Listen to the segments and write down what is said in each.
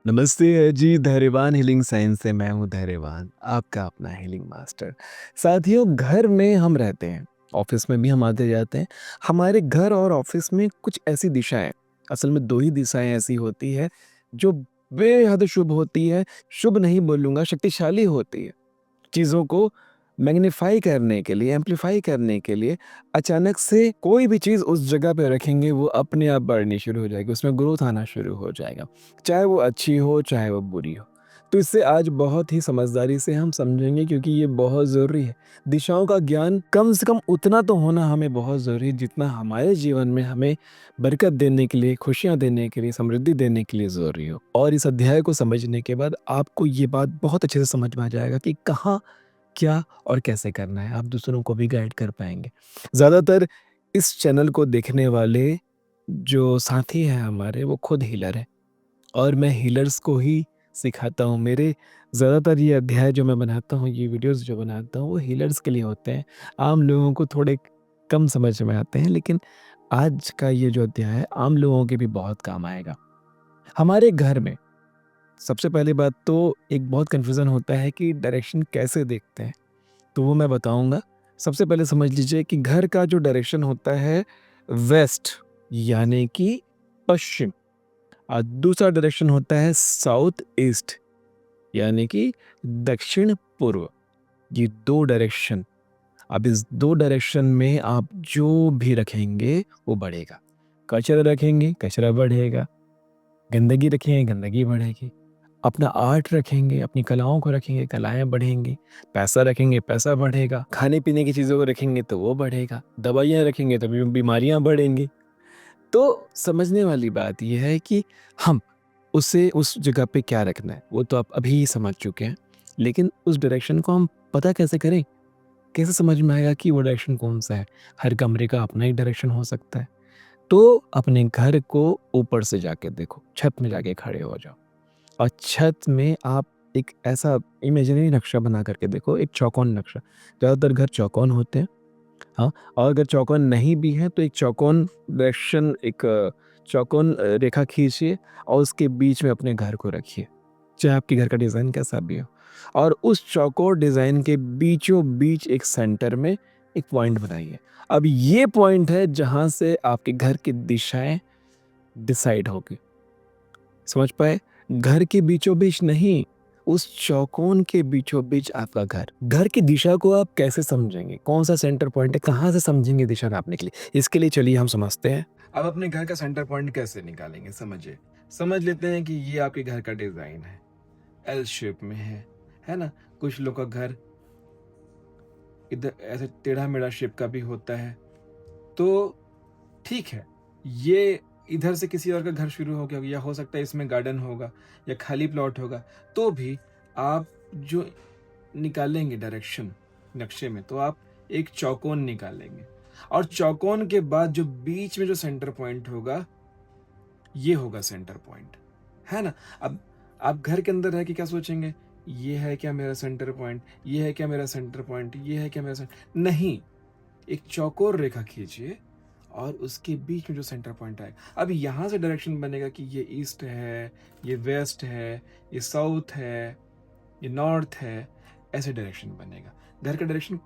नमस्ते जी, धैर्यवान healing science से मैं हूँ धैर्यवान, आपका अपना हीलिंग मास्टर। साथियों, घर में हम रहते हैं, ऑफिस में भी हम आते जाते हैं। हमारे घर और ऑफिस में कुछ ऐसी दिशाएं, असल में 2 ही दिशाएं ऐसी होती है जो बेहद शुभ होती है। शुभ नहीं बोलूँगा, शक्तिशाली होती है। चीज़ों को मैग्नीफाई करने के लिए, एम्प्लीफाई करने के लिए अचानक से कोई भी चीज़ उस जगह पे रखेंगे, वो अपने आप बढ़नी शुरू हो जाएगी, उसमें ग्रोथ आना शुरू हो जाएगा। चाहे वो अच्छी हो, चाहे वो बुरी हो। तो इससे आज बहुत ही समझदारी से हम समझेंगे, क्योंकि ये बहुत ज़रूरी है। दिशाओं का ज्ञान कम से कम उतना तो होना हमें बहुत ज़रूरी है, जितना हमारे जीवन में हमें बरकत देने के लिए, खुशियाँ देने के लिए, समृद्धि देने के लिए ज़रूरी हो। और इस अध्याय को समझने के बाद आपको ये बात बहुत अच्छे से समझ में आ जाएगा कि कहाँ, क्या और कैसे करना है। आप दूसरों को भी गाइड कर पाएँगे। ज़्यादातर इस चैनल को देखने वाले जो साथी हैं हमारे, वो खुद हीलर हैं और मैं हीलर्स को ही सिखाता हूँ। मेरे ज़्यादातर ये अध्याय जो मैं बनाता हूँ, ये वीडियोज़ जो बनाता हूँ, वो हीलर्स के लिए होते हैं। आम लोगों को थोड़े कम समझ में आते हैं, लेकिन आज का ये जो अध्याय है, आम लोगों के भी बहुत काम आएगा। हमारे घर में सबसे पहली बात तो एक बहुत कन्फ्यूज़न होता है कि डायरेक्शन कैसे देखते हैं? तो वो मैं बताऊँगा। सबसे पहले समझ लीजिए कि घर का जो डायरेक्शन होता है वेस्ट, यानी कि पश्चिम, और दूसरा डायरेक्शन होता है साउथ ईस्ट, यानी कि दक्षिण पूर्व। ये 2 डायरेक्शन, अब इस 2 डायरेक्शन में आप जो भी रखेंगे वो बढ़ेगा। कचरा रखेंगे, कचरा बढ़ेगा। गंदगी रखेंगे, गंदगी बढ़ेगी। अपना आर्ट रखेंगे, अपनी कलाओं को रखेंगे, कलाएँ बढ़ेंगी। पैसा रखेंगे, पैसा बढ़ेगा। खाने-पीने की चीज़ों को रखेंगे तो वो बढ़ेगा। दवाइयाँ रखेंगे तो बीमारियाँ बढ़ेंगी। तो समझने वाली बात ये है कि हम उसे उस जगह पे क्या रखना है, वो तो आप अभी ही समझ चुके हैं। लेकिन उस डायरेक्शन को हम पता कैसे करें? कैसे समझ में आएगा कि वो डायरेक्शन कौन-सा है? हर कमरे का अपना ही डायरेक्शन हो सकता है। तो अपने घर को ऊपर से जाके देखो, छत में जाके खड़े हो जाओ। और छत में आप एक ऐसा इमेजिनरी नक्शा बना करके देखो, एक चौकोन नक्शा। ज़्यादातर घर चौकोन होते हैं, हाँ, और अगर चौकोन नहीं भी है तो एक चौकोन डायरेक्शन, एक चौकोन रेखा खींचिए और उसके बीच में अपने घर को रखिए, चाहे आपके घर का डिज़ाइन कैसा भी हो। और उस चौकोर डिज़ाइन के बीचों बीच एक सेंटर में एक पॉइंट बनाइए। अब ये पॉइंट है जहाँ से आपके घर की दिशाएँ डिसाइड होगी। समझ पाए? घर के बीचों-बीच नहीं, उस चौकोन के बीचों-बीच आपका घर। घर की दिशा को आप कैसे समझेंगे? कौन-सा सेंटर पॉइंट है? कहाँ से समझेंगे दिशा नापने के लिए? इसके लिए चलिए हम समझते हैं। अब अपने घर का सेंटर पॉइंट कैसे निकालेंगे, समझिए। समझ लेते हैं कि ये आपके घर का डिज़ाइन है, एल शेप में है ना? कुछ लोग का घर इधर ऐसे टेढ़ा-मेढ़ा शेप का भी होता है। तो ठीक है, ये इधर से किसी और का घर शुरू हो गया, या हो सकता है इसमें गार्डन होगा या खाली प्लॉट होगा। तो भी आप जो निकालेंगे डायरेक्शन नक्शे में, तो आप एक चौकोन निकालेंगे, और चौकोन के बाद जो बीच में जो सेंटर पॉइंट होगा, ये होगा सेंटर पॉइंट, है ना? अब आप घर के अंदर रह के क्या सोचेंगे, ये है क्या मेरा सेंटर पॉइंट, ये है क्या मेरा सेंटर पॉइंट, ये है क्या मेरा नहीं, एक चौकोर रेखा खींचिए और उसके बीच में जो सेंटर पॉइंट आएगा, अब यहाँ से डायरेक्शन बनेगा कि ये ईस्ट है, ये वेस्ट है, ये साउथ है, ये नॉर्थ है, ऐसे डायरेक्शन बनेगा घर का डायरेक्शन।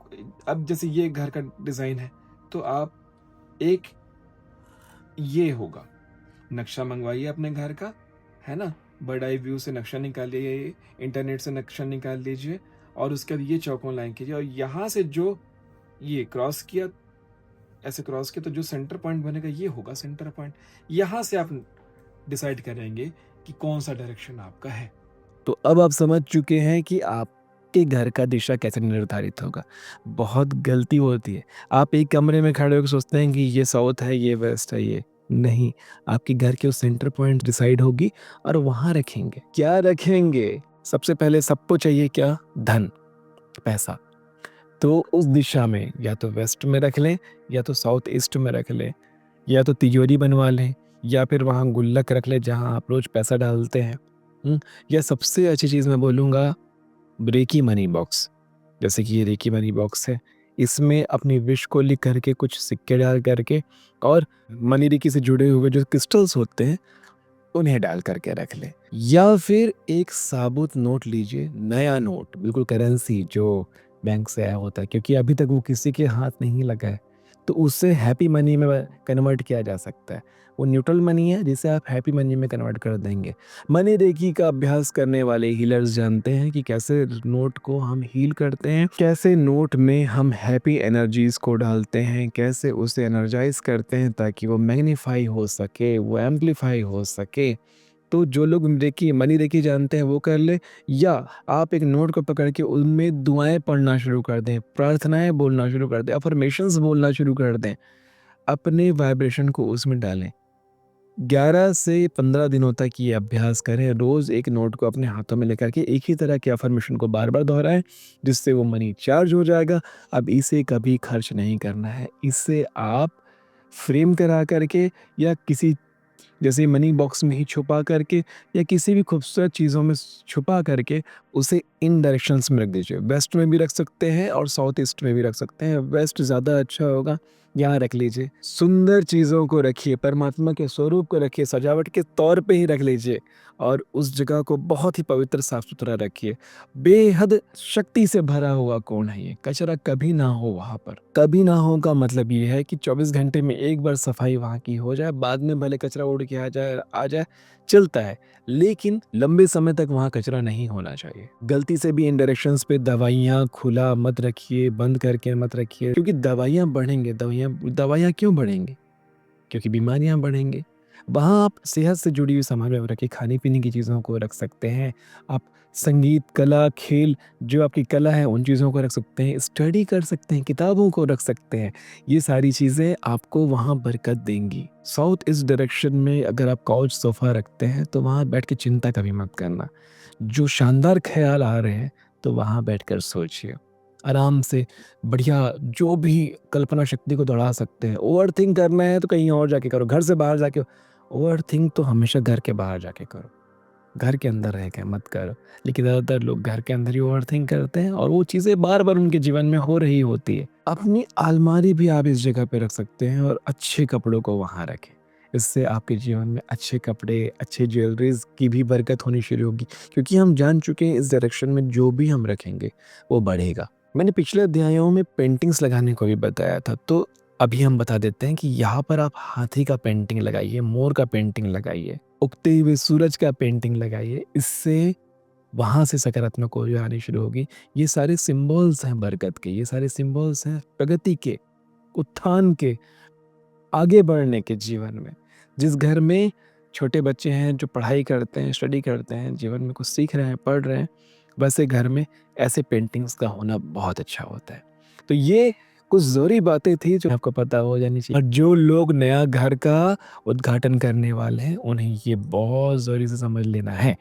अब जैसे ये घर का डिज़ाइन है, तो आप एक ये होगा, नक्शा मंगवाइए अपने घर का, है ना? बर्ड आई व्यू से नक्शा निकालिए, इंटरनेट से नक्शा निकाल लीजिए, और उसके बाद ये चौकोन लाइन कीजिए, और यहाँ से जो ये क्रॉस किया, ऐसे क्रॉस किया, तो जो सेंटर पॉइंट बनेगा ये होगा सेंटर पॉइंट। यहाँ से आप डिसाइड करेंगे कि कौन सा डायरेक्शन आपका है। तो अब आप समझ चुके हैं कि आपके घर का दिशा कैसे निर्धारित होगा। बहुत गलती होती है, आप एक कमरे में खड़े होकर सोचते हैं कि ये साउथ है, ये वेस्ट है, ये नहीं, आपके घर के उस सेंटर पॉइंट डिसाइड होगी और वहाँ रखेंगे। क्या रखेंगे? सबसे पहले सबको चाहिए क्या? धन, पैसा। तो उस दिशा में या तो वेस्ट में रख लें, या तो साउथ ईस्ट में रख लें, या तो तिजोरी बनवा लें, या फिर वहाँ गुल्लक रख लें जहाँ आप रोज़ पैसा डालते हैं। या सबसे अच्छी चीज़ मैं बोलूँगा, रेकी मनी बॉक्स। जैसे कि ये रेकी मनी बॉक्स है, इसमें अपनी विश को लिख करके कुछ सिक्के डाल करके, और मनी रेकी से जुड़े हुए जो क्रिस्टल्स होते हैं, उन्हें डाल करके रख लें। या फिर एक साबुत नोट लीजिए, नया नोट, बिल्कुल करेंसी जो बैंक से आया होता है, क्योंकि अभी तक वो किसी के हाथ नहीं लगा है, तो उससे हैप्पी मनी में कन्वर्ट किया जा सकता है। वो न्यूट्रल मनी है जिसे आप हैप्पी मनी में कन्वर्ट कर देंगे। मनी रेकी का अभ्यास करने वाले हीलर्स जानते हैं कि कैसे नोट को हम हील करते हैं, कैसे नोट में हम हैप्पी एनर्जीज को डालते हैं, कैसे उसे एनर्जाइज करते हैं ताकि वो मैग्नीफाई हो सके, वो एम्पलीफाई हो सके। तो जो लोग रेकी मनी रेकी जानते हैं वो कर ले, या आप एक नोट को पकड़ के उनमें दुआएं पढ़ना शुरू कर दें, प्रार्थनाएं बोलना शुरू कर दें, अफर्मेशंस बोलना शुरू कर दें, अपने वाइब्रेशन को उसमें डालें। 11 से 15 दिनों तक ये अभ्यास करें। रोज़ एक नोट को अपने हाथों में लेकर के एक ही तरह के अफ़र्मेशन को बार-बार दोहराएँ, जिससे वो मनी चार्ज हो जाएगा। अब इसे कभी खर्च नहीं करना है। इसे आप फ्रेम करा करके या किसी जैसे मनी बॉक्स में ही छुपा करके या किसी भी खूबसूरत चीज़ों में छुपा करके उसे इन डायरेक्शंस में रख दीजिए। वेस्ट में भी रख सकते हैं और साउथ ईस्ट में भी रख सकते हैं। वेस्ट ज़्यादा अच्छा होगा, यहाँ रख लीजिए। सुंदर चीज़ों को रखिए, परमात्मा के स्वरूप को रखिए, सजावट के तौर पे ही रख लीजिए और उस जगह को बहुत ही पवित्र साफ-सुथरा रखिए। बेहद शक्ति से भरा हुआ कोण है ये, कचरा कभी ना हो वहाँ पर। कभी ना हो का मतलब ये है कि 24 घंटे में एक बार सफाई वहाँ की हो जाए, बाद में भले कचरा उड़ के आ जाए, चलता है, लेकिन लंबे समय तक वहाँ कचरा नहीं होना चाहिए। गलती से भी इन डायरेक्शंस पे दवाइयाँ खुला मत रखिए, बंद करके मत रखिए, क्योंकि दवाइयाँ बढ़ेंगे, दवाइयाँ क्यों बढ़ेंगी? क्योंकि बीमारियाँ बढ़ेंगी। वहाँ आप सेहत से जुड़ी हुई सामान में रखिए, खाने-पीने की चीज़ों को रख सकते हैं। आप संगीत, कला, खेल, जो आपकी कला है उन चीज़ों को रख सकते हैं, स्टडी कर सकते हैं, किताबों को रख सकते हैं। ये सारी चीज़ें आपको वहाँ बरकत देंगी। साउथ ईस्ट डायरेक्शन में अगर आप काउच सोफ़ा रखते हैं तो वहाँ बैठ के चिंता कभी मत करना। जो शानदार ख़्याल आ रहे हैं तो वहाँ बैठकर सोचिए। आराम से बढ़िया जो भी कल्पना शक्ति को दौड़ा सकते हैं। ओवरथिंक करना है तो कहीं और जाके करो, घर से बाहर जाके ओवरथिंक तो हमेशा घर के बाहर जाके करो, घर के अंदर रह के मत करो। लेकिन ज़्यादातर लोग घर के अंदर ही ओवरथिंक करते हैं और वो चीज़ें बार-बार उनके जीवन में हो रही होती है। अपनी अलमारी भी आप इस जगह पे रख सकते हैं और अच्छे कपड़ों को वहाँ रखें। इससे आपके जीवन में अच्छे कपड़े, अच्छे ज्वेलरीज़ की भी बरकत होनी शुरू होगी, क्योंकि हम जान चुके हैं इस डायरेक्शन में जो भी हम रखेंगे, वो बढ़ेगा। मैंने पिछले अध्यायों में पेंटिंग्स लगाने को भी बताया था, तो अभी हम बता देते हैं कि यहाँ पर आप हाथी का पेंटिंग लगाइए, मोर का पेंटिंग लगाइए, उगते हुए सूरज का पेंटिंग लगाइए। इससे वहाँ से सकारात्मक ऊर्जा आनी शुरू होगी। ये सारे सिंबल्स हैं बरकत के, ये सारे सिंबल्स हैं प्रगति के, उत्थान के, आगे बढ़ने के जीवन में। जिस घर में छोटे बच्चे हैं जो पढ़ाई करते हैं, स्टडी करते हैं, जीवन में कुछ सीख रहे हैं, पढ़ रहे हैं, वैसे घर में ऐसे पेंटिंग्स का होना बहुत अच्छा होता है। तो ये कुछ ज़रूरी बातें थी जो आपको पता हो जानी चाहिए, और जो लोग नया घर का उद्घाटन करने वाले हैं, उन्हें ये बहुत ज़रूरी से समझ लेना है।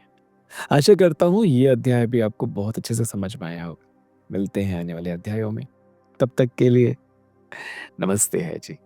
आशा करता हूँ ये अध्याय भी आपको बहुत अच्छे से समझ में आया होगा। मिलते हैं आने वाले अध्यायों में। तब तक के लिए नमस्ते है जी।